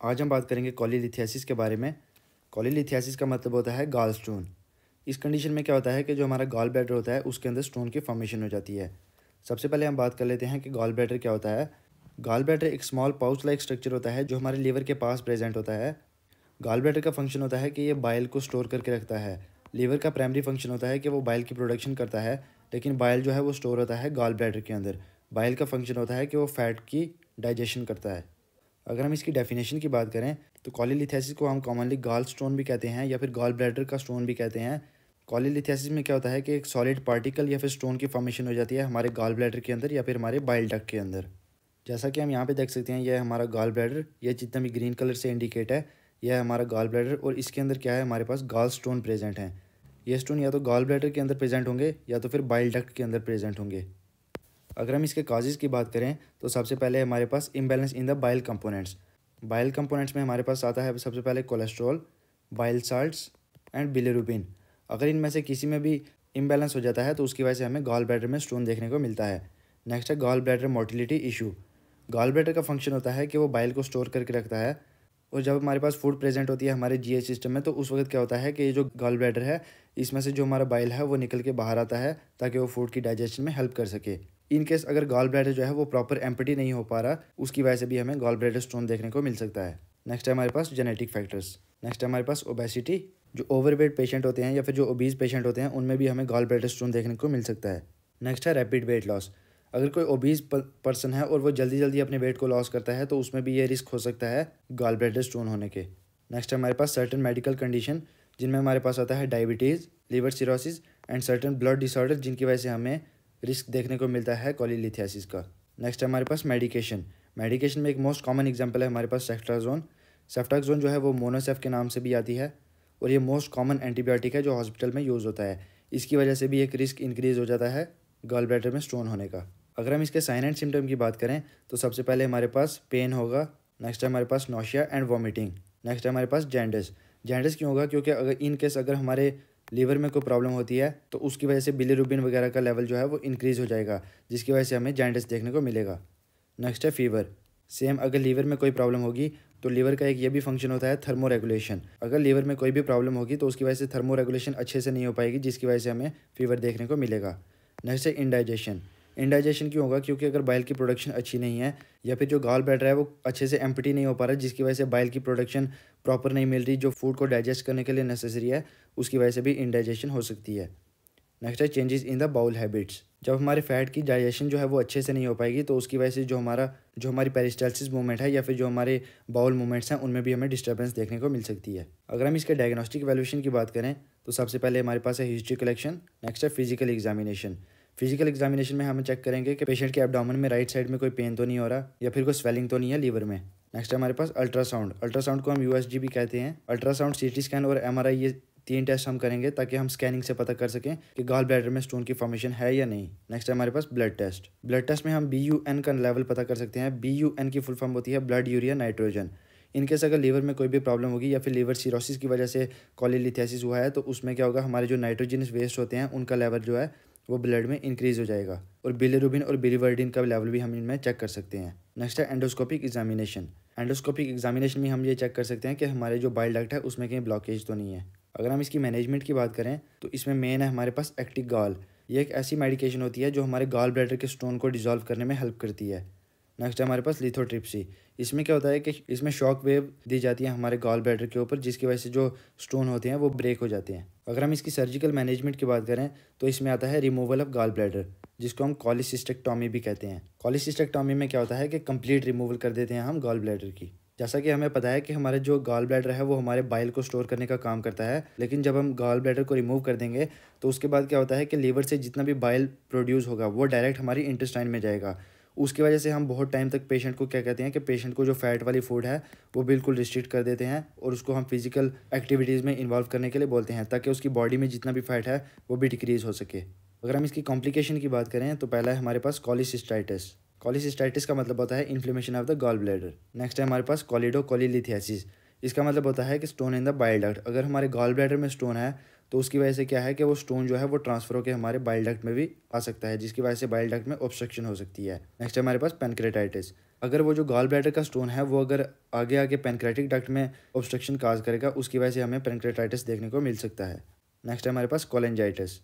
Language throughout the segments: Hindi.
आज हम बात करेंगे कोलीलिथियासिस के बारे में। कोलीलिथियासिस का मतलब होता है गॉल स्टोन। इस कंडीशन में क्या होता है कि जो हमारा गॉल ब्लैडर होता है उसके अंदर स्टोन की फॉर्मेशन हो जाती है। सबसे पहले हम बात कर लेते हैं कि गॉल ब्लैडर क्या होता है। गॉल ब्लैडर एक स्मॉल पाउच लाइक स्ट्रक्चर होता है जो हमारे लीवर के पास प्रेजेंट होता है। गॉल ब्लैडर का फंक्शन होता है कि ये बाइल को स्टोर करके रखता है। लीवर का प्राइमरी फंक्शन होता है कि वो बाइल की प्रोडक्शन करता है, लेकिन बाइल जो है वो स्टोर होता है गॉल ब्लैडर के अंदर। बाइल का फंक्शन होता है कि वो फैट की डाइजेशन करता है। अगर हम इसकी डेफिनेशन की बात करें तो कोलीलिथियासिस को हम कॉमनली गॉल स्टोन भी कहते हैं या फिर गॉल ब्लैडर का स्टोन भी कहते हैं। कोलीलिथियासिस में क्या होता है कि एक सॉलिड पार्टिकल या फिर स्टोन की फॉर्मेशन हो जाती है हमारे गॉल ब्लैडर के अंदर या फिर हमारे बाइल डक्ट के अंदर। जैसा कि हम यहाँ पे देख सकते हैं, यह है हमारा गॉल ब्लैडर। यह जितना भी ग्रीन कलर से इंडिकेट है, यह है हमारा गॉल ब्लैडर और इसके अंदर क्या है, हमारे पास गॉल स्टोन प्रेजेंट हैं। ये स्टोन या तो गॉल ब्लैडर के अंदर प्रेजेंट होंगे या तो फिर बाइल डक्ट के अंदर प्रेजेंट होंगे। अगर हम इसके काजेज़ की बात करें तो सबसे पहले हमारे पास imbalance in the bile components. Bile components में हमारे पास आता है सबसे पहले cholesterol, bile salts and bilirubin. अगर इनमें से किसी में भी इम्बैलेंस हो जाता है तो उसकी वजह से हमें गॉल ब्लैडर में स्टोन देखने को मिलता है। नेक्स्ट है gall bladder motility issue. Gall bladder का फंक्शन होता है कि वो बाइल को स्टोर करके रखता है, और जब हमारे पास फूड प्रेजेंट होती है हमारे जीएच सिस्टम में तो उस वक्त क्या होता है कि ये जो गॉल ब्लैडर है इसमें से जो हमारा बाइल है वो निकल के बाहर आता है ताकि वो फूड की डाइजेशन में हेल्प कर सके। इन केस अगर गॉल ब्लैडर जो है वो प्रॉपर एम्प्टी नहीं हो पा रहा, उसकी वजह से भी हमें गॉल ब्लैडर स्टोन देखने को मिल सकता है। नेक्स्ट है हमारे पास जेनेटिक फैक्टर्स। नेक्स्ट है हमारे पास ओबेसिटी। जो ओवरवेट पेशेंट होते हैं या फिर जो ओबीज पेशेंट होते हैं उनमें भी हमें गॉल ब्लैडर स्टोन देखने को मिल सकता है। नेक्स्ट है रैपिड वेट लॉस। अगर कोई ओबीज पर्सन है और वो जल्दी जल्दी अपने वेट को लॉस करता है तो उसमें भी ये रिस्क हो सकता है गॉल ब्लैडर स्टोन होने के। नेक्स्ट है हमारे पास सर्टेन मेडिकल कंडीशन, जिनमें हमारे पास आता है diabetes, liver cirrhosis and certain blood disorder, जिनकी वजह से हमें रिस्क देखने को मिलता है कोलीलिथियासिस का। नेक्स्ट है हमारे पास मेडिकेशन। मेडिकेशन में एक मोस्ट कॉमन एग्जांपल है हमारे पास सेफ्ट्राजोन। सेफ्ट्राजोन जो है वो मोनोसेफ के नाम से भी आती है और ये मोस्ट कॉमन एंटीबायोटिक है जो हॉस्पिटल में यूज़ होता है। इसकी वजह से भी एक रिस्क इंक्रीज़ हो जाता है गॉल ब्लैडर में स्टोन होने का। अगर हम इसके साइन एंड सिम्टम की बात करें तो सबसे पहले हमारे पास पेन होगा। नेक्स्ट है हमारे पास नोशिया एंड वॉमिटिंग। नेक्स्ट है हमारे पास जैंडिस। जैंडिस क्यों होगा? क्योंकि अगर इन केस अगर हमारे लीवर में कोई प्रॉब्लम होती है तो उसकी वजह से बिलिरुबिन वगैरह का लेवल जो है वो इंक्रीज़ हो जाएगा, जिसकी वजह से हमें जैंडिस देखने को मिलेगा। नेक्स्ट है फीवर। सेम अगर लीवर में कोई प्रॉब्लम होगी तो लीवर का एक ये भी फंक्शन होता है थर्मो रेगुलेशन। अगर लीवर में कोई भी प्रॉब्लम होगी तो उसकी वजह से थर्मो रेगुलेशन अच्छे से नहीं हो पाएगी, जिसकी वजह से हमें फीवर देखने को मिलेगा। नेक्स्ट है इंडाइजेशन। इंडाइजेशन क्यों होगा? क्योंकि अगर बाइल की प्रोडक्शन अच्छी नहीं है या फिर जो गॉल ब्लैडर है वो अच्छे से एम्प्टी नहीं हो पा रहा, जिसकी वजह से बाइल की प्रोडक्शन प्रॉपर नहीं मिल रही जो फूड को डाइजेस्ट करने के लिए नेसेसरी है, उसकी वजह से भी इंडाइजेशन हो सकती है। नेक्स्ट है changes in the bowel habits. जब हमारे फैट की डाइजेशन जो है वो अच्छे से नहीं हो पाएगी तो उसकी वजह से जो हमारी पेरिस्टाल्सिस मूवमेंट है या फिर जो हमारे बाउल मूवमेंट्स हैं उनमें भी हमें डिस्टर्बेंस देखने को मिल सकती है। अगर हम इसके डायग्नोस्टिक वैल्यूएशन की बात करें तो सबसे पहले हमारे पास है हिस्ट्री कलेक्शन। नेक्स्ट है फिजिकल एग्जामिनेशन। फिजिकल एग्जामिनेशन में हम चेक करेंगे कि पेशेंट के एब्डोमेन में राइट साइड में कोई पेन तो नहीं हो रहा या फिर कोई स्वेलिंग तो नहीं है लीवर में। नेक्स्ट है हमारे पास अल्ट्रासाउंड। अल्ट्रासाउंड को हम यूएसजी भी कहते हैं। अल्ट्रासाउंड, सीटी स्कैन और एमआरआई, ये 3 टेस्ट हम करेंगे ताकि हम स्कैनिंग से पता कर सकें कि गॉल ब्लैडर में स्टोन की फॉर्मेशन है या नहीं। नेक्स्ट है हमारे पास ब्लड टेस्ट। ब्लड टेस्ट में हम BUN का लेवल पता कर सकते हैं। BUN की फुल फॉर्म होती है ब्लड यूरिया नाइट्रोजन। इनकेस अगर लीवर में कोई भी प्रॉब्लम होगी या फिर लीवर सिरोसिस की वजह से कोलीलिथियासिस हुआ है तो उसमें क्या होगा, हमारे जो नाइट्रोजनस वेस्ट होते हैं उनका लेवल जो है वो ब्लड में इंक्रीज़ हो जाएगा, और बिलिरुबिन और बिलिवर्डिन का लेवल भी हम इनमें चेक कर सकते हैं। नेक्स्ट है एंडोस्कोपिक एग्जामिनेशन। एंडोस्कोपिक एग्जामिनेशन में हम ये चेक कर सकते हैं कि हमारे जो बाइल डक्ट है उसमें कहीं ब्लॉकेज तो नहीं है। अगर हम इसकी मैनेजमेंट की बात करें तो इसमें मेन है हमारे पास एक्टिगॉल। ये एक ऐसी मेडिकेशन होती है जो हमारे गॉल ब्लैडर के स्टोन को डिसॉल्व करने में हेल्प करती है। नेक्स्ट है हमारे पास लिथोट्रिप्सी। इसमें क्या होता है कि इसमें शॉक वेव दी जाती है हमारे गॉल ब्लैडर के ऊपर, जिसकी वजह से जो स्टोन होते हैं वो ब्रेक हो जाते हैं। अगर हम इसकी सर्जिकल मैनेजमेंट की बात करें तो इसमें आता है रिमूवल ऑफ गॉल ब्लैडर, जिसको हम कॉलिसिस्टेक्टॉमी भी कहते हैं। कॉलिसिस्टेक्टॉमी में क्या होता है कि कंप्लीट रिमूवल कर देते हैं हम गॉल ब्लैडर की। जैसा कि हमें पता है कि हमारे जो गॉल ब्लैडर है वो हमारे बाइल को स्टोर करने का काम करता है, लेकिन जब हम गॉल ब्लैडर को रिमूव कर देंगे तो उसके बाद क्या होता है कि लीवर से जितना भी बाइल प्रोड्यूस होगा वो डायरेक्ट हमारी इंटेस्टाइन में जाएगा। उसकी वजह से हम बहुत टाइम तक पेशेंट को क्या कहते हैं कि पेशेंट को जो फैट वाली फूड है वो बिल्कुल रिस्ट्रिक्ट कर देते हैं और उसको हम फिजिकल एक्टिविटीज़ में इन्वॉल्व करने के लिए बोलते हैं ताकि उसकी बॉडी में जितना भी फैट है वो भी डिक्रीज़ हो सके। अगर हम इसकी कॉम्प्लिकेशन की बात करें तो पहला है हमारे पास कॉलिसिस्टाइटिस। कॉलिसिस्टाइटिस का मतलब होता है inflammation of the gall bladder. Next है हमारे पास कोलिडोकोलीलिथियासिस। इसका मतलब होता है कि stone in the bile duct. अगर हमारे गॉल ब्लैडर में स्टोन है तो उसकी वजह से क्या है कि वो स्टोन जो है वो ट्रांसफर होकर हमारे बाइल डक्ट में भी आ सकता है, जिसकी वजह से बाइल डक्ट में ऑब्स्ट्रक्शन हो सकती है। नेक्स्ट है हमारे पास पैनक्रेटाइटिस। अगर वो जो गॉल ब्लैडर का स्टोन है वो अगर आगे आगे पैनक्रेटिक डक्ट में ऑब्स्ट्रक्शन काज करेगा, उसकी वजह से हमें पैनक्रेटाइटिस देखने को मिल सकता है। नेक्स्ट है हमारे पास कोलेंजाइटिस।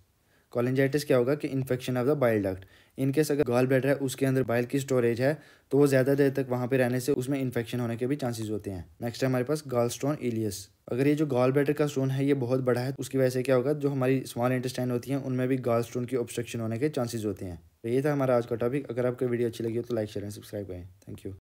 कोलेंजाइटिस क्या होगा कि infection of the bile duct. In case अगर गॉल ब्लैडर है उसके अंदर बाइल की स्टोरेज है तो वो ज़्यादा देर तक वहाँ पे रहने से उसमें इन्फेक्शन होने के भी चांसेस होते हैं। नेक्स्ट है हमारे पास गॉल स्टोन इलियस। अगर ये जो गॉल ब्लैडर का स्टोन है ये बहुत बड़ा है, उसकी वजह से क्या होगा, जो हमारी स्मॉल इंटेस्टाइन होती हैं उनमें भी गॉल स्टोन की ऑब्स्ट्रक्शन होने के चांसेस होते हैं। तो ये था हमारा आज का टॉपिक। अगर आपको वीडियो अच्छी लगी हो तो लाइक शेयर एंड सब्सक्राइब करें। Thank you.